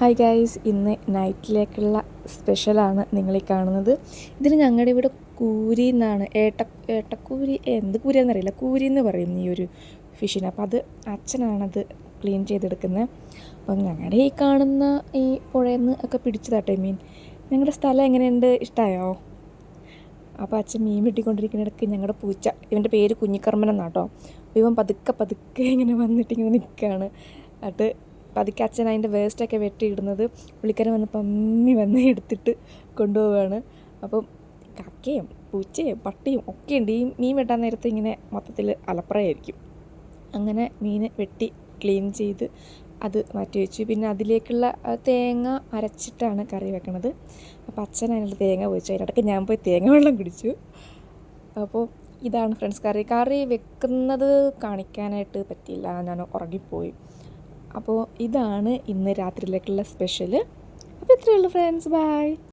Hi guys, ഇന്ന് നൈറ്റിലേക്കുള്ള സ്പെഷ്യലാണ് നിങ്ങളീ കാണുന്നത്. ഇതിന് ഞങ്ങളുടെ ഇവിടെ കൂരി എന്നാണ്, ഏട്ടക്കൂരി, എന്ത് കൂരിയാണെന്നറിയില്ല, കൂരി എന്ന് പറയും ഈ ഒരു ഫിഷിന്. അപ്പോൾ അത് അച്ഛനാണത് ക്ലീൻ ചെയ്തെടുക്കുന്നത്. അപ്പം ഞങ്ങളുടെ ഈ കാണുന്ന ഈ പുഴയിൽ നിന്ന് ഒക്കെ പിടിച്ചതാട്ടെ മീൻ. ഞങ്ങളുടെ സ്ഥലം എങ്ങനെയുണ്ട്, ഇഷ്ടമായോ? അപ്പോൾ അച്ഛൻ മീൻ വെട്ടിക്കൊണ്ടിരിക്കുന്നിടയ്ക്ക് ഞങ്ങളുടെ പൂച്ച, ഇവൻ്റെ പേര് കുഞ്ഞിക്കർമ്മൻ എന്നാട്ടോ, അപ്പോൾ ഇവൻ പതുക്കെ ഇങ്ങനെ വന്നിട്ടിങ്ങനെ നിൽക്കുകയാണ്. എന്നിട്ട് പതുക്കെ അച്ഛൻ അതിൻ്റെ വേസ്റ്റൊക്കെ വെട്ടിയിടുന്നത് പുള്ളിക്കാരൻ വന്ന് പമ്മി വന്ന് എടുത്തിട്ട് കൊണ്ടുപോവുകയാണ്. അപ്പം കക്കയും പൂച്ചയും പട്ടിയും ഒക്കെ ഉണ്ട്. ഈ മീൻ വെട്ടാൻ നേരത്തെ ഇങ്ങനെ മൊത്തത്തിൽ അലപ്പറയായിരിക്കും. അങ്ങനെ മീൻ വെട്ടി ക്ലീൻ ചെയ്ത് അത് മാറ്റി വെച്ചു. പിന്നെ അതിലേക്കുള്ള തേങ്ങ അരച്ചിട്ടാണ് കറി വെക്കണത്. അപ്പോൾ അച്ഛൻ അതിനുള്ള തേങ്ങ പൊളിച്ചു, അതിനിടയ്ക്ക് ഞാൻ പോയി തേങ്ങ വെള്ളം കുടിച്ചു. അപ്പോൾ ഇതാണ് ഫ്രണ്ട്സ് കറി വെക്കുന്നത് കാണിക്കാനായിട്ട് പറ്റിയില്ല, ഞാൻ ഉറങ്ങിപ്പോയി. അപ്പോൾ ഇതാണ് ഇന്ന് രാത്രിയിലേക്കുള്ള സ്പെഷ്യൽ. അപ്പോൾ ഇത്രയേ ഉള്ളൂ ഫ്രണ്ട്സ്, ബൈ.